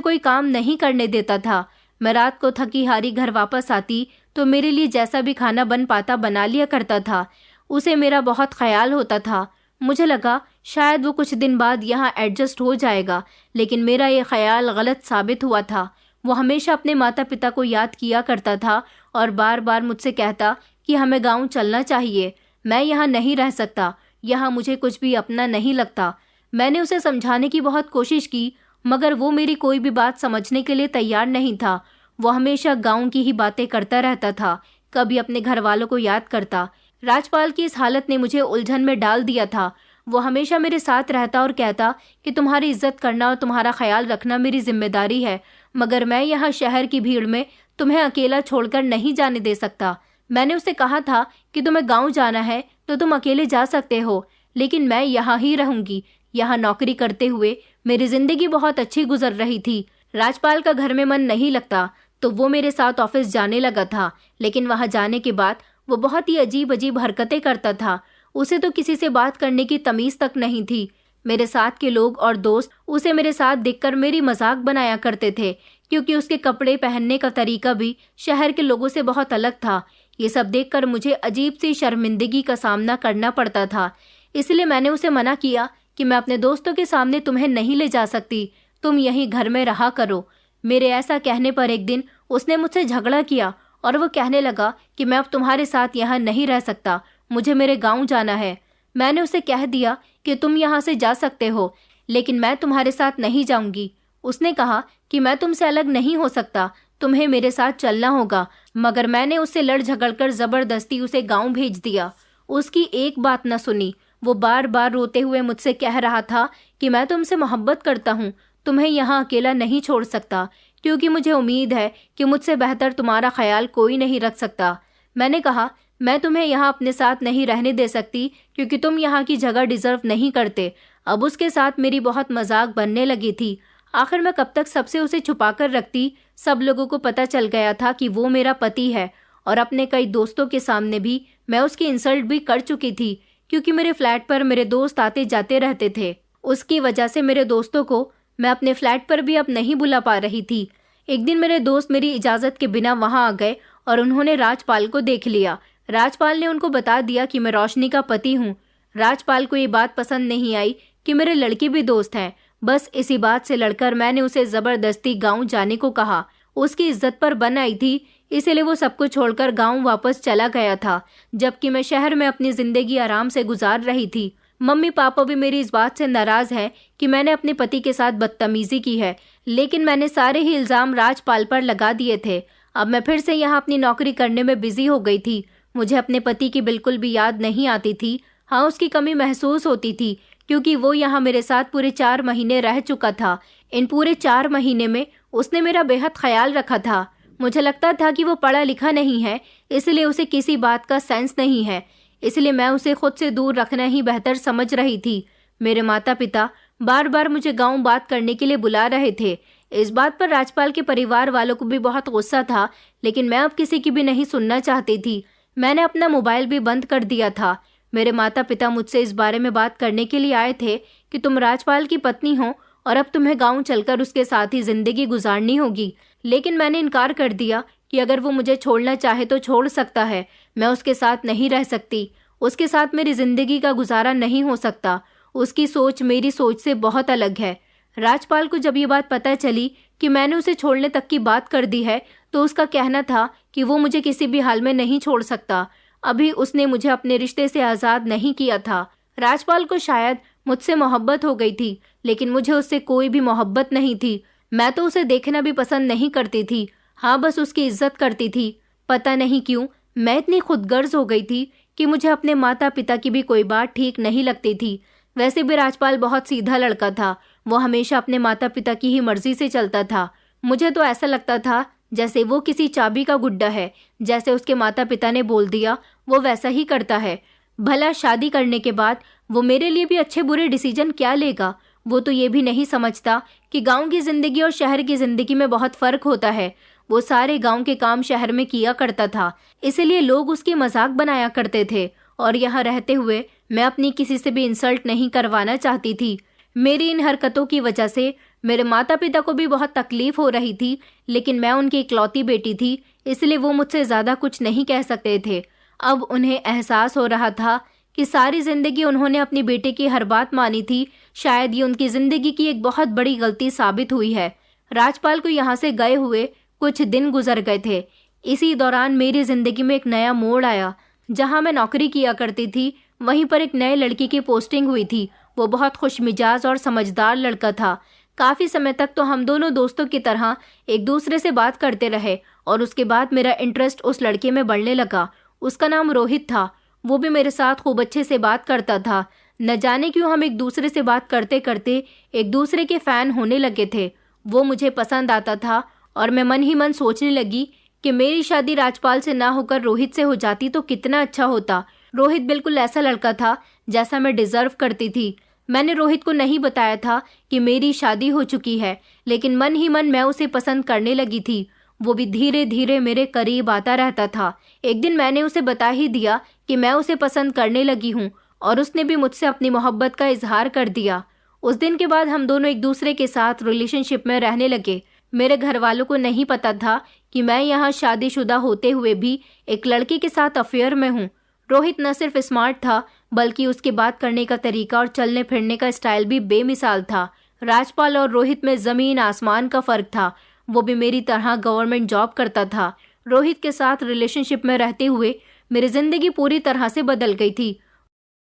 कोई काम नहीं करने देता था। मैं रात को थकी हारी घर वापस आती तो मेरे लिए जैसा भी खाना बन पाता बना लिया करता था। उसे मेरा बहुत ख्याल होता था। मुझे लगा शायद वो कुछ दिन बाद यहाँ एडजस्ट हो जाएगा, लेकिन मेरा ये ख्याल गलत साबित हुआ था। वो हमेशा अपने माता पिता को याद किया करता था और बार बार मुझसे कहता कि हमें गांव चलना चाहिए। मैं यहाँ नहीं रह सकता, यहाँ मुझे कुछ भी अपना नहीं लगता। मैंने उसे समझाने की बहुत कोशिश की, मगर वो मेरी कोई भी बात समझने के लिए तैयार नहीं था। वो हमेशा गांव की ही बातें करता रहता था, कभी अपने घर वालों को याद करता। राजपाल की इस हालत ने मुझे उलझन में डाल दिया था। वो हमेशा मेरे साथ रहता और कहता कि तुम्हारी इज्जत करना और तुम्हारा ख्याल रखना मेरी जिम्मेदारी है, मगर मैं यहाँ शहर की भीड़ में तुम्हें अकेला छोड़कर नहीं जाने दे सकता। मैंने उसे कहा था कि तुम्हें गाँव जाना है तो तुम अकेले जा सकते हो, लेकिन मैं यहाँ ही रहूंगी। यहाँ नौकरी करते हुए मेरी जिंदगी बहुत अच्छी गुजर रही थी। राजपाल का घर में मन नहीं लगता तो वो मेरे साथ ऑफिस जाने लगा था, लेकिन वहां जाने के बाद वो बहुत ही अजीब अजीब हरकतें करता था। उसे तो किसी से बात करने की तमीज तक नहीं थी। मेरे साथ के लोग और दोस्त उसे मेरे साथ देखकर मेरी मजाक बनाया करते थे, क्योंकि उसके कपड़े पहनने का तरीका भी शहर के लोगों से बहुत अलग था। ये सब देखकर मुझे अजीब सी शर्मिंदगी का सामना करना पड़ता था। इसलिए मैंने उसे मना किया कि मैं अपने दोस्तों के सामने तुम्हें नहीं ले जा सकती, तुम यहीं घर में रहा करो। मेरे ऐसा कहने पर एक दिन उसने मुझसे झगड़ा किया और वो कहने लगा कि मैं अब तुम्हारे साथ यहाँ नहीं रह सकता, मुझे मेरे गांव जाना है। मैंने उसे कह दिया कि तुम यहाँ से जा सकते हो, लेकिन मैं तुम्हारे साथ नहीं जाऊंगी। उसने कहा कि मैं तुमसे अलग नहीं हो सकता, तुम्हें मेरे साथ चलना होगा। मगर मैंने उससे लड़ झगड़ कर जबरदस्ती उसे गाँव भेज दिया। उसकी एक बात न सुनी। वो बार बार रोते हुए मुझसे कह रहा था कि मैं तुमसे मोहब्बत करता हूँ, तुम्हें यहाँ अकेला नहीं छोड़ सकता, क्योंकि मुझे उम्मीद है कि मुझसे बेहतर तुम्हारा ख्याल कोई नहीं रख सकता। मैंने कहा मैं तुम्हें यहाँ अपने साथ नहीं रहने दे सकती, क्योंकि तुम यहाँ की जगह डिजर्व नहीं करते। अब उसके साथ मेरी बहुत मजाक बनने लगी थी। आखिर मैं कब तक सबसे उसे छुपा कर रखती। सब लोगों को पता चल गया था कि वो मेरा पति है, और अपने कई दोस्तों के सामने भी मैं उसकी इंसल्ट भी कर चुकी थी, क्योंकि मेरे फ्लैट पर मेरे दोस्त आते जाते रहते थे। उसकी वजह से मेरे दोस्तों को मैं अपने फ्लैट पर भी अब नहीं बुला पा रही थी। एक दिन मेरे दोस्त मेरी इजाज़त के बिना वहां आ गए और उन्होंने राजपाल को देख लिया। राजपाल ने उनको बता दिया कि मैं रोशनी का पति हूँ। राजपाल को ये बात पसंद नहीं आई कि मेरे लड़के भी दोस्त हैं। बस इसी बात से लड़कर मैंने उसे ज़बरदस्ती गाँव जाने को कहा। उसकी इज्जत पर बन आई थी, इसलिए वो सब कुछ छोड़कर गाँव वापस चला गया था, जबकि मैं शहर में अपनी ज़िंदगी आराम से गुजार रही थी। मम्मी पापा भी मेरी इस बात से नाराज़ हैं कि मैंने अपने पति के साथ बदतमीज़ी की है, लेकिन मैंने सारे ही इल्ज़ाम राजपाल पर लगा दिए थे। अब मैं फिर से यहाँ अपनी नौकरी करने में बिजी हो गई थी। मुझे अपने पति की बिल्कुल भी याद नहीं आती थी। हाँ, उसकी कमी महसूस होती थी, क्योंकि वो यहाँ मेरे साथ पूरे 4 महीने रह चुका था। इन पूरे 4 महीने में उसने मेरा बेहद ख्याल रखा था। मुझे लगता था कि वो पढ़ा लिखा नहीं है, इसलिए उसे किसी बात का सेंस नहीं है, इसलिए मैं उसे खुद से दूर रखना ही बेहतर समझ रही थी। मेरे माता पिता बार बार मुझे गाँव बात करने के लिए बुला रहे थे। इस बात पर राजपाल के परिवार वालों को भी बहुत गुस्सा था, लेकिन मैं अब किसी की भी नहीं सुनना चाहती थी। मैंने अपना मोबाइल भी बंद कर दिया था। मेरे माता पिता मुझसे इस बारे में बात करने के लिए आए थे कि तुम राजपाल की पत्नी हो और अब तुम्हें गाँव चलकर उसके साथ ही जिंदगी गुजारनी होगी, लेकिन मैंने इनकार कर दिया कि अगर वो मुझे छोड़ना चाहे तो छोड़ सकता है, मैं उसके साथ नहीं रह सकती। उसके साथ मेरी जिंदगी का गुजारा नहीं हो सकता। उसकी सोच मेरी सोच से बहुत अलग है। राजपाल को जब ये बात पता चली कि मैंने उसे छोड़ने तक की बात कर दी है, तो उसका कहना था कि वो मुझे किसी भी हाल में नहीं छोड़ सकता। अभी उसने मुझे अपने रिश्ते से आज़ाद नहीं किया था। राजपाल को शायद मुझसे मोहब्बत हो गई थी, लेकिन मुझे उससे कोई भी मोहब्बत नहीं थी। मैं तो उसे देखना भी पसंद नहीं करती थी। हाँ, बस उसकी इज्जत करती थी। पता नहीं क्यों मैं इतनी खुदगर्ज हो गई थी कि मुझे अपने माता पिता की भी कोई बात ठीक नहीं लगती थी। वैसे भी राजपाल बहुत सीधा लड़का था। वो हमेशा अपने माता पिता की ही मर्जी से चलता था। मुझे तो ऐसा लगता था जैसे वो किसी चाबी का गुड्डा है। जैसे उसके माता पिता ने बोल दिया वो वैसा ही करता है। भला शादी करने के बाद वो मेरे लिए भी अच्छे बुरे डिसीजन क्या लेगा? वो तो ये भी नहीं समझता कि गांव की जिंदगी और शहर की जिंदगी में बहुत फर्क होता है। वो सारे गांव के काम शहर में किया करता था, इसलिए लोग उसकी मजाक बनाया करते थे। और यहाँ रहते हुए मैं अपनी किसी से भी इंसल्ट नहीं करवाना चाहती थी। मेरी इन हरकतों की वजह से मेरे माता पिता को भी बहुत तकलीफ हो रही थी, लेकिन मैं उनकी इकलौती बेटी थी, इसलिए वो मुझसे ज़्यादा कुछ नहीं कह सकते थे। अब उन्हें एहसास हो रहा था कि सारी जिंदगी उन्होंने अपनी बेटे की हर बात मानी थी। शायद ये उनकी जिंदगी की एक बहुत बड़ी गलती साबित हुई है। राजपाल को यहाँ से गए हुए कुछ दिन गुजर गए थे। इसी दौरान मेरी जिंदगी में एक नया मोड़ आया। जहाँ मैं नौकरी किया करती थी, वहीं पर एक नए लड़की की पोस्टिंग हुई थी। वो बहुत खुशमिजाज और समझदार लड़का था। काफ़ी समय तक तो हम दोनों दोस्तों की तरह एक दूसरे से बात करते रहे और उसके बाद मेरा इंटरेस्ट उस लड़के में बढ़ने लगा। उसका नाम रोहित था। वो भी मेरे साथ खूब अच्छे से बात करता था। न जाने क्यों हम एक दूसरे से बात करते करते एक दूसरे के फ़ैन होने लगे थे। वो मुझे पसंद आता था और मैं मन ही मन सोचने लगी कि मेरी शादी राजपाल से ना होकर रोहित से हो जाती तो कितना अच्छा होता। रोहित बिल्कुल ऐसा लड़का था जैसा मैं डिज़र्व करती थी। मैंने रोहित को नहीं बताया था कि मेरी शादी हो चुकी है, लेकिन मन ही मन मैं उसे पसंद करने लगी थी। वो भी धीरे धीरे मेरे करीब आता रहता था। एक दिन मैंने उसे बता ही दिया कि मैं उसे पसंद करने लगी हूँ और उसने भी मुझसे अपनी मोहब्बत का इजहार कर दिया। उस दिन के बाद हम दोनों एक दूसरे के साथ रिलेशनशिप में रहने लगे। मेरे घर वालों को नहीं पता था कि मैं यहाँ शादीशुदा होते हुए भी एक लड़के के साथ अफेयर में हूँ। रोहित न सिर्फ स्मार्ट था, बल्कि उसके बात करने का तरीका और चलने फिरने का स्टाइल भी बेमिसाल था। राजपाल और रोहित में ज़मीन आसमान का फ़र्क था। वो भी मेरी तरह गवर्नमेंट जॉब करता था। रोहित के साथ रिलेशनशिप में रहते हुए मेरी ज़िंदगी पूरी तरह से बदल गई थी।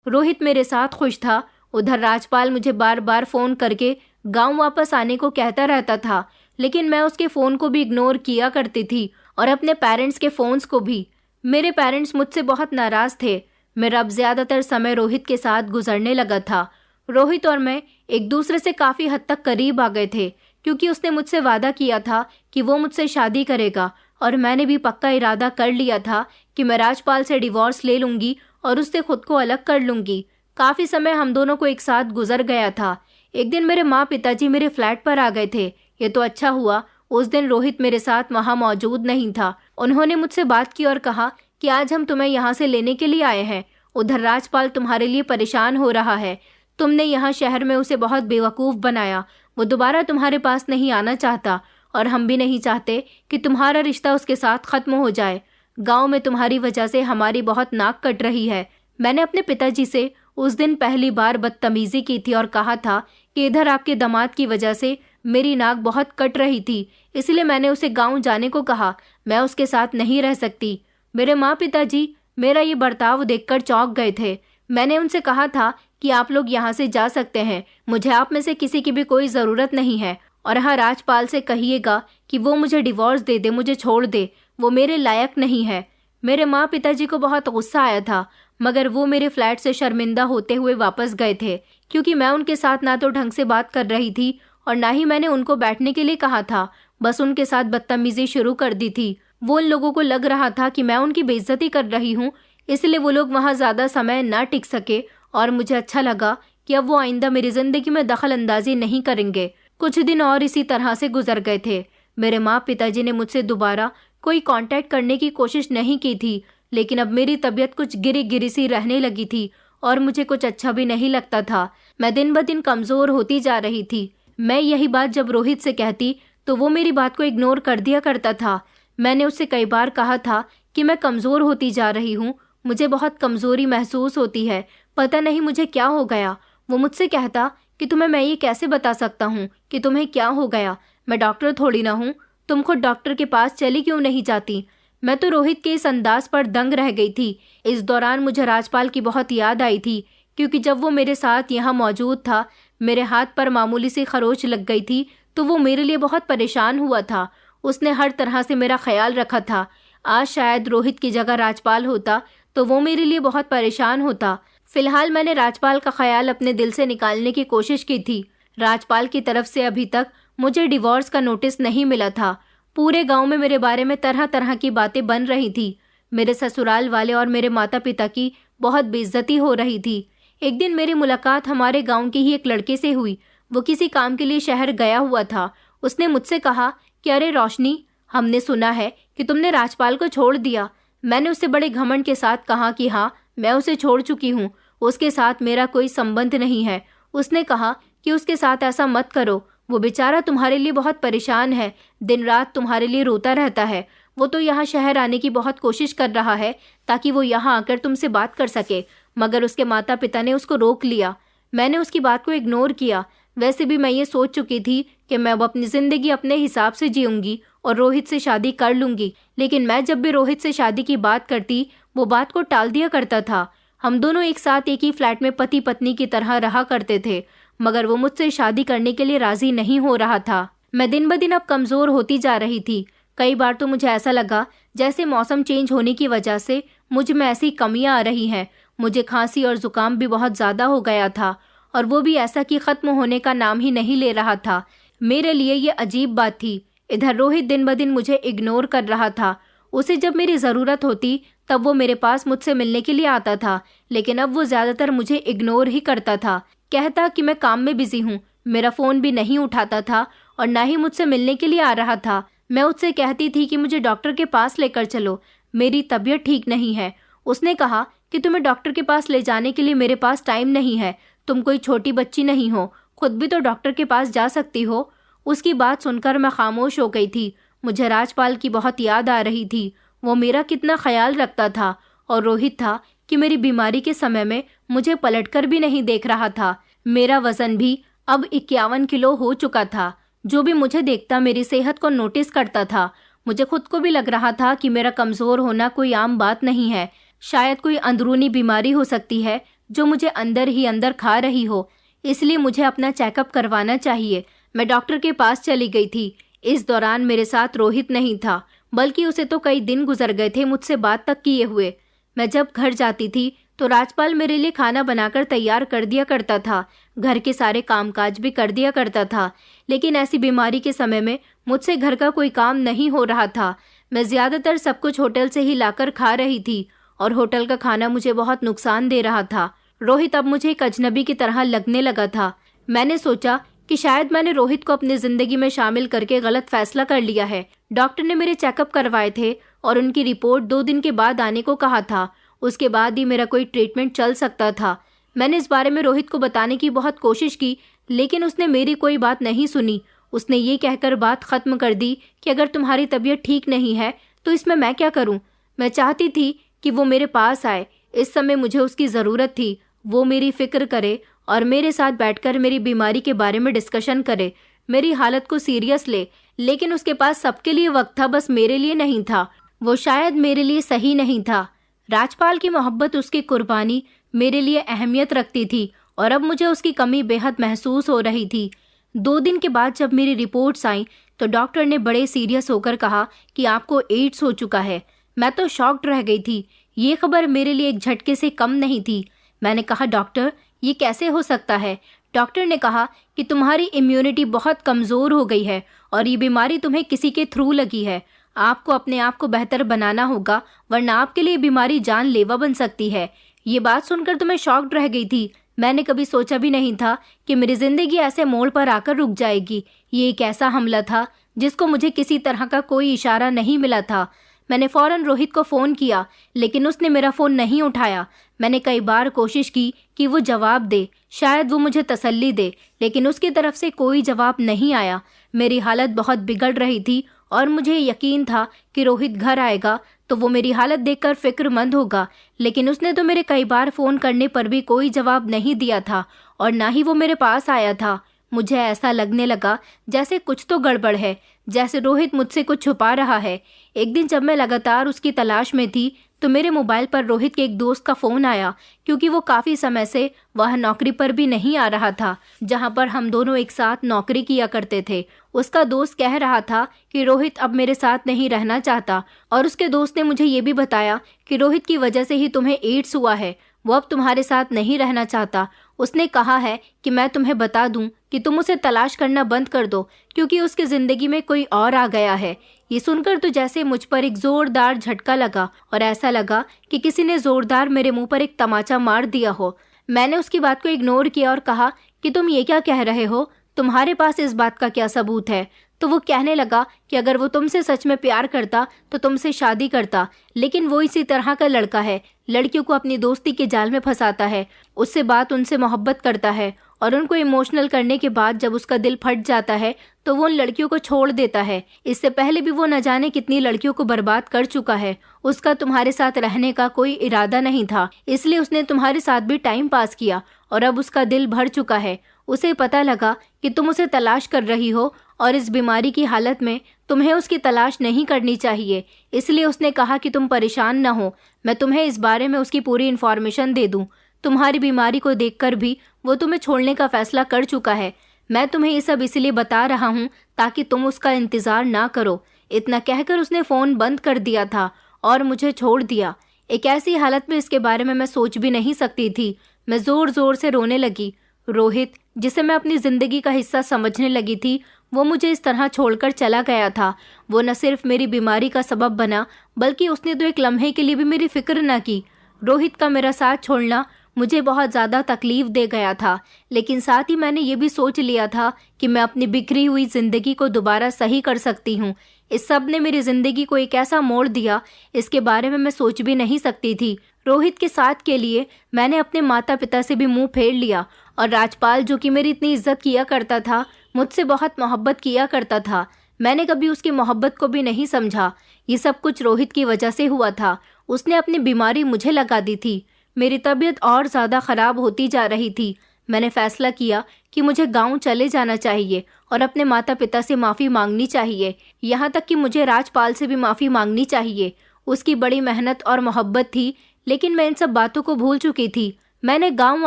रोहित मेरे साथ खुश था। उधर राजपाल मुझे बार बार फ़ोन करके गांव वापस आने को कहता रहता था, लेकिन मैं उसके फ़ोन को भी इग्नोर किया करती थी और अपने पेरेंट्स के फ़ोन्स को भी। मेरे पेरेंट्स मुझसे बहुत नाराज़ थे। मेरा अब ज़्यादातर समय रोहित के साथ गुजरने लगा था। रोहित और मैं एक दूसरे से काफ़ी हद तक करीब आ गए थे, क्योंकि उसने मुझसे वादा किया था कि वो मुझसे शादी करेगा और मैंने भी पक्का इरादा कर लिया था कि मैं राजपाल से डिवोर्स ले लूँगी और उससे खुद को अलग कर लूँगी। काफ़ी समय हम दोनों को एक साथ गुजर गया था। एक दिन मेरे माँ पिताजी मेरे फ्लैट पर आ गए थे। ये तो अच्छा हुआ, उस दिन रोहित मेरे साथ वहाँ मौजूद नहीं था। उन्होंने मुझसे बात की और कहा कि आज हम तुम्हें यहाँ से लेने के लिए आए हैं। उधर राजपाल तुम्हारे लिए परेशान हो रहा है। तुमने यहाँ शहर में उसे बहुत बेवकूफ़ बनाया। वो दोबारा तुम्हारे पास नहीं आना चाहता और हम भी नहीं चाहते कि तुम्हारा रिश्ता उसके साथ ख़त्म हो जाए। गांव में तुम्हारी वजह से हमारी बहुत नाक कट रही है। मैंने अपने पिताजी से उस दिन पहली बार बदतमीज़ी की थी और कहा था कि इधर आपके दामाद की वजह से मेरी नाक बहुत कट रही थी, इसलिए मैंने उसे गांव जाने को कहा। मैं उसके साथ नहीं रह सकती। मेरे माँ पिताजी मेरा ये बर्ताव देखकर चौंक गए थे। मैंने उनसे कहा था कि आप लोग यहाँ से जा सकते हैं, मुझे आप में से किसी की भी कोई ज़रूरत नहीं है। और हाँ, राजपाल से कहिएगा कि वो मुझे डिवोर्स दे दे, मुझे छोड़ दे, वो मेरे लायक नहीं है। मेरे माँ पिताजी को बहुत गुस्सा आया था, मगर वो मेरे फ्लैट से शर्मिंदा होते हुए वापस गए थे, क्योंकि मैं उनके साथ ना तो ढंग से बात कर रही थी और ना ही मैंने उनको बैठने के लिए कहा था। बस उनके साथ बदतमीजी शुरू कर दी थी। वो उन लोगों को लग रहा था कि मैं उनकी बेइज्जती कर रही हूँ, इसलिए वो लोग वहाँ ज़्यादा समय ना टिक सके और मुझे अच्छा लगा कि अब वो आइंदा मेरी ज़िंदगी में दखल अंदाजी नहीं करेंगे। कुछ दिन और इसी तरह से गुजर गए थे। मेरे माँ पिताजी ने मुझसे दोबारा कोई कांटेक्ट करने की कोशिश नहीं की थी, लेकिन अब मेरी तबीयत कुछ गिरी गिरी सी रहने लगी थी और मुझे कुछ अच्छा भी नहीं लगता था। मैं दिन ब दिन कमज़ोर होती जा रही थी। मैं यही बात जब रोहित से कहती तो वो मेरी बात को इग्नोर कर दिया करता था। मैंने उससे कई बार कहा था कि मैं कमज़ोर होती जा रही हूँ, मुझे बहुत कमज़ोरी महसूस होती है, पता नहीं मुझे क्या हो गया। वो मुझसे कहता कि तुम्हें मैं ये कैसे बता सकता हूँ कि तुम्हें क्या हो गया, मैं डॉक्टर थोड़ी ना हूँ, तुम खुद डॉक्टर के पास चली क्यों नहीं जाती। मैं तो रोहित के इस अंदाज पर दंग रह गई थी। इस दौरान मुझे राजपाल की बहुत याद आई थी, क्योंकि जब वो मेरे साथ यहाँ मौजूद था, मेरे हाथ पर मामूली सी खरोच लग गई थी तो वो मेरे लिए बहुत परेशान हुआ था। उसने हर तरह से मेरा ख्याल रखा था। आज शायद रोहित की जगह राजपाल होता तो वो मेरे लिए बहुत परेशान होता। फिलहाल मैंने राजपाल का ख्याल अपने दिल से निकालने की कोशिश की थी। राजपाल की तरफ से अभी तक मुझे डिवोर्स का नोटिस नहीं मिला था। पूरे गांव में मेरे बारे में तरह तरह की बातें बन रही थी। मेरे ससुराल वाले और मेरे माता पिता की बहुत बेइज्जती हो रही थी। एक दिन मेरी मुलाकात हमारे गांव के ही एक लड़के से हुई। वो किसी काम के लिए शहर गया हुआ था। उसने मुझसे कहा कि अरे रोशनी, हमने सुना है कि तुमने राजपाल को छोड़ दिया। मैंने उससे बड़े घमंड के साथ कहा कि हाँ, मैं उसे छोड़ चुकी हूँ, उसके साथ मेरा कोई संबंध नहीं है। उसने कहा कि उसके साथ ऐसा मत करो, वो बेचारा तुम्हारे लिए बहुत परेशान है, दिन रात तुम्हारे लिए रोता रहता है। वो तो यहाँ शहर आने की बहुत कोशिश कर रहा है ताकि वो यहाँ आकर तुमसे बात कर सके, मगर उसके माता पिता ने उसको रोक लिया। मैंने उसकी बात को इग्नोर किया। वैसे भी मैं ये सोच चुकी थी कि मैं अब अपनी ज़िंदगी अपने हिसाब से जीऊंगी और रोहित से शादी कर लूंगी, लेकिन मैं जब भी रोहित से शादी की बात करती वो बात को टाल दिया करता था। हम दोनों एक साथ एक ही फ्लैट में पति पत्नी की तरह रहा करते थे, मगर वो मुझसे शादी करने के लिए राजी नहीं हो रहा था। मैं दिन ब दिन अब कमज़ोर होती जा रही थी। कई बार तो मुझे ऐसा लगा जैसे मौसम चेंज होने की वजह से मुझ में ऐसी कमियां आ रही हैं। मुझे खांसी और ज़ुकाम भी बहुत ज़्यादा हो गया था, और वो भी ऐसा कि ख़त्म होने का नाम ही नहीं ले रहा था। मेरे लिए ये अजीब बात थी। इधर रोहित दिन ब दिन मुझे इग्नोर कर रहा था। उसे जब मेरी ज़रूरत होती तब वो मेरे पास मुझसे मिलने के लिए आता था, लेकिन अब वो ज़्यादातर मुझे इग्नोर ही करता था। कहता कि मैं काम में बिजी हूँ, मेरा फ़ोन भी नहीं उठाता था और ना ही मुझसे मिलने के लिए आ रहा था। मैं उससे कहती थी कि मुझे डॉक्टर के पास लेकर चलो, मेरी तबीयत ठीक नहीं है। उसने कहा कि तुम्हें डॉक्टर के पास ले जाने के लिए मेरे पास टाइम नहीं है, तुम कोई छोटी बच्ची नहीं हो, खुद भी तो डॉक्टर के पास जा सकती हो। उसकी बात सुनकर मैं खामोश हो गई थी। मुझे राजपाल की बहुत याद आ रही थी। वो मेरा कितना ख्याल रखता था, और रोहित था कि मेरी बीमारी के समय में मुझे पलटकर भी नहीं देख रहा था। मेरा वजन भी अब 51 किलो हो चुका था। जो भी मुझे देखता मेरी सेहत को नोटिस करता था। मुझे खुद को भी लग रहा था कि मेरा कमज़ोर होना कोई आम बात नहीं है, शायद कोई अंदरूनी बीमारी हो सकती है जो मुझे अंदर ही अंदर खा रही हो। इसलिए मुझे अपना चेकअप करवाना चाहिए। मैं डॉक्टर के पास चली गई थी। इस दौरान मेरे साथ रोहित नहीं था, बल्कि उसे तो कई दिन गुजर गए थे मुझसे बात तक किए हुए। मैं जब घर जाती थी तो राजपाल मेरे लिए खाना बनाकर तैयार कर दिया करता था, घर के सारे कामकाज भी कर दिया करता था। लेकिन ऐसी बीमारी के समय में मुझसे घर का कोई काम नहीं हो रहा था। मैं ज़्यादातर सब कुछ होटल से ही लाकर खा रही थी, और होटल का खाना मुझे बहुत नुकसान दे रहा था। रोहित अब मुझे एक अजनबी की तरह लगने लगा था। मैंने सोचा कि शायद मैंने रोहित को अपनी ज़िंदगी में शामिल करके गलत फैसला कर लिया है। डॉक्टर ने मेरे चेकअप करवाए थे और उनकी रिपोर्ट 2 दिन के बाद आने को कहा था। उसके बाद ही मेरा कोई ट्रीटमेंट चल सकता था। मैंने इस बारे में रोहित को बताने की बहुत कोशिश की, लेकिन उसने मेरी कोई बात नहीं सुनी। उसने ये कहकर बात ख़त्म कर दी कि अगर तुम्हारी तबीयत ठीक नहीं है तो इसमें मैं क्या करूं। मैं चाहती थी कि वो मेरे पास आए। इस समय मुझे उसकी ज़रूरत थी। वो मेरी फ़िक्र करे और मेरे साथ बैठकर मेरी बीमारी के बारे में डिस्कशन करे, मेरी हालत को सीरियस ले। लेकिन उसके पास सबके लिए वक्त था, बस मेरे लिए नहीं था। वो शायद मेरे लिए सही नहीं था। राजपाल की मोहब्बत, उसकी कुर्बानी मेरे लिए अहमियत रखती थी, और अब मुझे उसकी कमी बेहद महसूस हो रही थी। 2 दिन के बाद जब मेरी रिपोर्ट्स आई तो डॉक्टर ने बड़े सीरियस होकर कहा कि आपको एड्स हो चुका है। मैं तो शॉक्ड रह गई थी। ये खबर मेरे लिए एक झटके से कम नहीं थी। मैंने कहा, डॉक्टर, ये कैसे हो सकता है? डॉक्टर ने कहा कि तुम्हारी इम्यूनिटी बहुत कमज़ोर हो गई है और ये बीमारी तुम्हें किसी के थ्रू लगी है। आपको अपने आप को बेहतर बनाना होगा, वरना आपके लिए बीमारी जानलेवा बन सकती है। ये बात सुनकर तो मैं शॉक्ड रह गई थी। मैंने कभी सोचा भी नहीं था कि मेरी ज़िंदगी ऐसे मोड़ पर आकर रुक जाएगी। ये एक ऐसा हमला था जिसको मुझे किसी तरह का कोई इशारा नहीं मिला था। मैंने फ़ौरन रोहित को फ़ोन किया, लेकिन उसने मेरा फ़ोन नहीं उठाया। मैंने कई बार कोशिश की कि वो जवाब दे, शायद वो मुझे तसल्ली दे, लेकिन उसकी तरफ से कोई जवाब नहीं आया। मेरी हालत बहुत बिगड़ रही थी और मुझे यकीन था कि रोहित घर आएगा तो वो मेरी हालत देखकर फिक्रमंद होगा, लेकिन उसने तो मेरे कई बार फ़ोन करने पर भी कोई जवाब नहीं दिया था और ना ही वो मेरे पास आया था। मुझे ऐसा लगने लगा जैसे कुछ तो गड़बड़ है, जैसे रोहित मुझसे कुछ छुपा रहा है। एक दिन जब मैं लगातार उसकी तलाश में थी तो मेरे मोबाइल पर रोहित के एक दोस्त का फ़ोन आया, क्योंकि वो काफ़ी समय से वह नौकरी पर भी नहीं आ रहा था जहां पर हम दोनों एक साथ नौकरी किया करते थे। उसका दोस्त कह रहा था कि रोहित अब मेरे साथ नहीं रहना चाहता, और उसके दोस्त ने मुझे ये भी बताया कि रोहित की वजह से ही तुम्हें एड्स हुआ है, वो अब तुम्हारे साथ नहीं रहना चाहता। उसने कहा है कि मैं तुम्हें बता दूं कि तुम उसे तलाश करना बंद कर दो, क्योंकि उसकी ज़िंदगी में कोई और आ गया है। ये सुनकर तो जैसे मुझ पर एक जोरदार झटका लगा और ऐसा लगा कि किसी ने जोरदार मेरे मुंह पर एक तमाचा मार दिया हो। मैंने उसकी बात को इग्नोर किया और कहा कि तुम ये क्या कह रहे हो, तुम्हारे पास इस बात का क्या सबूत है? तो वो कहने लगा कि अगर वो तुमसे सच में प्यार करता तो तुमसे शादी करता, लेकिन वो इसी तरह का लड़का है, लड़कियों को अपनी दोस्ती के जाल में फंसाता है, उससे बात उनसे मोहब्बत करता है और उनको इमोशनल करने के बाद जब उसका दिल फट जाता है तो वो उन लड़कियों को छोड़ देता है। इससे पहले भी वो न जाने कितनी लड़कियों को बर्बाद कर चुका है। उसका तुम्हारे साथ रहने का कोई इरादा नहीं था, इसलिए उसने तुम्हारे साथ भी टाइम पास किया और अब उसका दिल भर चुका है। उसे पता लगा कि तुम उसे तलाश कर रही हो और इस बीमारी की हालत में तुम्हें उसकी तलाश नहीं करनी चाहिए, इसलिए उसने कहा कि तुम परेशान न हो, मैं तुम्हें इस बारे में उसकी पूरी इन्फॉर्मेशन दे दूं। तुम्हारी बीमारी को देखकर भी वो तुम्हें छोड़ने का फैसला कर चुका है। मैं तुम्हें ये सब इसलिए बता रहा हूँ ताकि तुम उसका इंतजार ना करो। इतना कहकर उसने फ़ोन बंद कर दिया था और मुझे छोड़ दिया। एक ऐसी हालत में इसके बारे में मैं सोच भी नहीं सकती थी। मैं ज़ोर ज़ोर से रोने लगी। रोहित, जिसे मैं अपनी ज़िंदगी का हिस्सा समझने लगी थी, वो मुझे इस तरह छोड़कर चला गया था। वो न सिर्फ मेरी बीमारी का सबब बना, बल्कि उसने तो एक लम्हे के लिए भी मेरी फिक्र न की। रोहित का मेरा साथ छोड़ना मुझे बहुत ज़्यादा तकलीफ दे गया था, लेकिन साथ ही मैंने ये भी सोच लिया था कि मैं अपनी बिखरी हुई ज़िंदगी को दोबारा सही कर सकती हूँ। इस सब ने मेरी ज़िंदगी को एक ऐसा मोड़ दिया, इसके बारे में मैं सोच भी नहीं सकती थी। रोहित के साथ के लिए मैंने अपने माता पिता से भी मुंह फेर लिया और राजपाल, जो कि मेरी इतनी इज्जत किया करता था, मुझसे बहुत मोहब्बत किया करता था, मैंने कभी उसकी मोहब्बत को भी नहीं समझा। ये सब कुछ रोहित की वजह से हुआ था। उसने अपनी बीमारी मुझे लगा दी थी। मेरी तबीयत और ज़्यादा ख़राब होती जा रही थी। मैंने फ़ैसला किया कि मुझे गांव चले जाना चाहिए और अपने माता पिता से माफ़ी मांगनी चाहिए, यहाँ तक कि मुझे राजपाल से भी माफ़ी मांगनी चाहिए। उसकी बड़ी मेहनत और मोहब्बत थी, लेकिन मैं इन सब बातों को भूल चुकी थी। मैंने गांव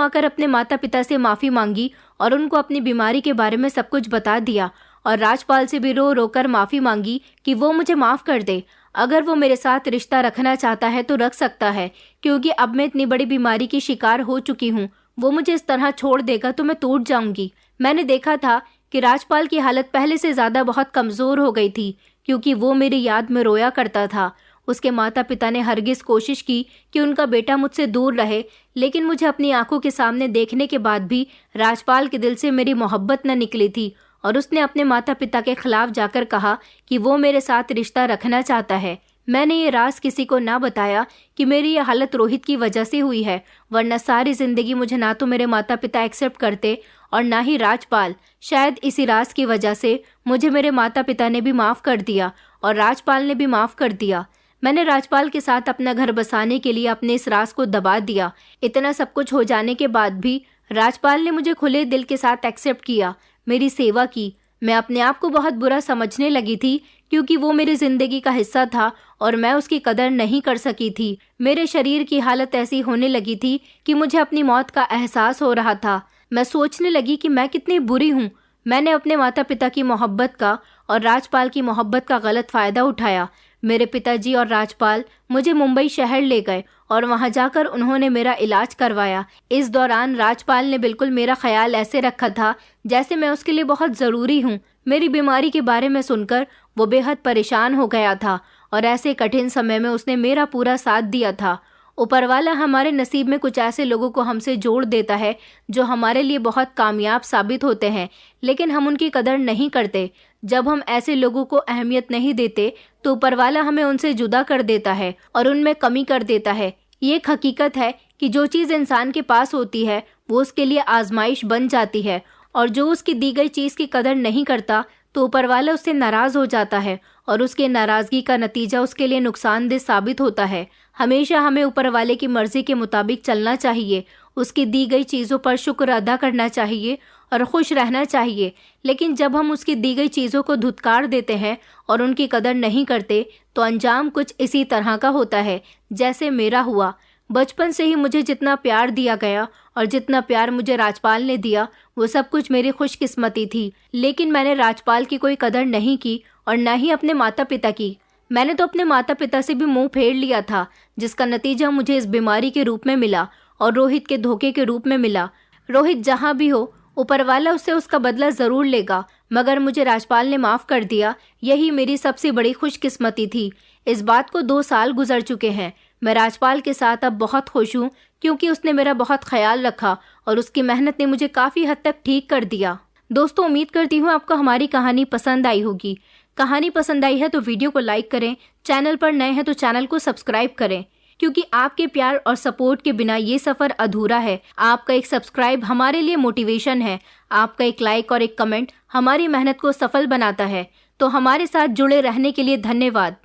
आकर अपने माता पिता से माफ़ी मांगी और उनको अपनी बीमारी के बारे में सब कुछ बता दिया और राजपाल से भी रो रो कर माफ़ी मांगी कि वो मुझे माफ़ कर दे। अगर वो मेरे साथ रिश्ता रखना चाहता है तो रख सकता है, क्योंकि अब मैं इतनी बड़ी बीमारी की शिकार हो चुकी हूँ। वो मुझे इस तरह छोड़ देगा तो मैं टूट जाऊंगी। मैंने देखा था कि राजपाल की हालत पहले से ज़्यादा बहुत कमज़ोर हो गई थी, क्योंकि वो मेरी याद में रोया करता था। उसके माता पिता ने हरगिज़ कोशिश की कि उनका बेटा मुझसे दूर रहे, लेकिन मुझे अपनी आंखों के सामने देखने के बाद भी राजपाल के दिल से मेरी मोहब्बत न निकली थी और उसने अपने माता पिता के खिलाफ जाकर कहा कि वो मेरे साथ रिश्ता रखना चाहता है। मैंने ये राज किसी को ना बताया कि मेरी ये हालत रोहित की वजह से हुई है, वरना सारी ज़िंदगी मुझे ना तो मेरे माता पिता एक्सेप्ट करते और ना ही राजपाल। शायद इसी राज की वजह से मुझे मेरे माता पिता ने भी माफ़ कर दिया और राजपाल ने भी माफ़ कर दिया। मैंने राजपाल के साथ अपना घर बसाने के लिए अपने इस राज को दबा दिया। इतना सब कुछ हो जाने के बाद भी राजपाल ने मुझे खुले दिल के साथ एक्सेप्ट किया, मेरी सेवा की। मैं अपने आप को बहुत बुरा समझने लगी थी, क्योंकि वो मेरी ज़िंदगी का हिस्सा था और मैं उसकी कदर नहीं कर सकी थी। मेरे शरीर की हालत ऐसी होने लगी थी कि मुझे अपनी मौत का एहसास हो रहा था। मैं सोचने लगी कि मैं कितनी बुरी हूँ। मैंने अपने माता पिता की मोहब्बत का और राजपाल की मोहब्बत का गलत फ़ायदा उठाया। मेरे पिताजी और राजपाल मुझे मुंबई शहर ले गए और वहां जाकर उन्होंने मेरा इलाज करवाया। इस दौरान राजपाल ने बिल्कुल मेरा ख्याल ऐसे रखा था जैसे मैं उसके लिए बहुत ज़रूरी हूँ। मेरी बीमारी के बारे में सुनकर वो बेहद परेशान हो गया था और ऐसे कठिन समय में उसने मेरा पूरा साथ दिया था। ऊपर वाला हमारे नसीब में कुछ ऐसे लोगों को हमसे जोड़ देता है जो हमारे लिए बहुत कामयाब साबित होते हैं, लेकिन हम उनकी कदर नहीं करते। जब हम ऐसे लोगों को अहमियत नहीं देते तो ऊपर वाला हमें उनसे जुदा कर देता है और उनमें कमी कर देता है। ये एक हकीकत है कि जो चीज़ इंसान के पास होती है वो उसके लिए आजमाइश बन जाती है, और जो उसकी दी गई चीज़ की कदर नहीं करता तो ऊपर वाला उससे नाराज़ हो जाता है और उसके नाराज़गी का नतीजा उसके लिए नुकसानदेह साबित होता है। हमेशा हमें ऊपर वाले की मर्ज़ी के मुताबिक चलना चाहिए, उसकी दी गई चीज़ों पर शुक्र अदा करना चाहिए और खुश रहना चाहिए। लेकिन जब हम उसकी दी गई चीज़ों को धुतकार देते हैं और उनकी कदर नहीं करते तो अंजाम कुछ इसी तरह का होता है जैसे मेरा हुआ। बचपन से ही मुझे जितना प्यार दिया गया और जितना प्यार मुझे राजपाल ने दिया वो सब कुछ मेरी खुशकिस्मती थी, लेकिन मैंने राजपाल की कोई कदर नहीं की और न ही अपने माता पिता की। मैंने तो अपने माता पिता से भी मुंह फेर लिया था, जिसका नतीजा मुझे इस बीमारी के रूप में मिला और रोहित के धोखे के रूप में मिला। रोहित जहाँ भी हो ऊपर वाला उससे उसका बदला ज़रूर लेगा, मगर मुझे राजपाल ने माफ़ कर दिया। यही मेरी सबसे बड़ी खुशकिस्मती थी। इस बात को 2 साल गुजर चुके हैं। मैं राजपाल के साथ अब बहुत खुश हूँ, क्योंकि उसने मेरा बहुत ख्याल रखा और उसकी मेहनत ने मुझे काफ़ी हद तक ठीक कर दिया। दोस्तों, उम्मीद करती हूँ आपको हमारी कहानी पसंद आई होगी। कहानी पसंद आई है तो वीडियो को लाइक करें, चैनल पर नए हैं तो चैनल को सब्सक्राइब करें, क्योंकि आपके प्यार और सपोर्ट के बिना ये सफ़र अधूरा है। आपका एक सब्सक्राइब हमारे लिए मोटिवेशन है। आपका एक लाइक और एक कमेंट हमारी मेहनत को सफल बनाता है। तो हमारे साथ जुड़े रहने के लिए धन्यवाद।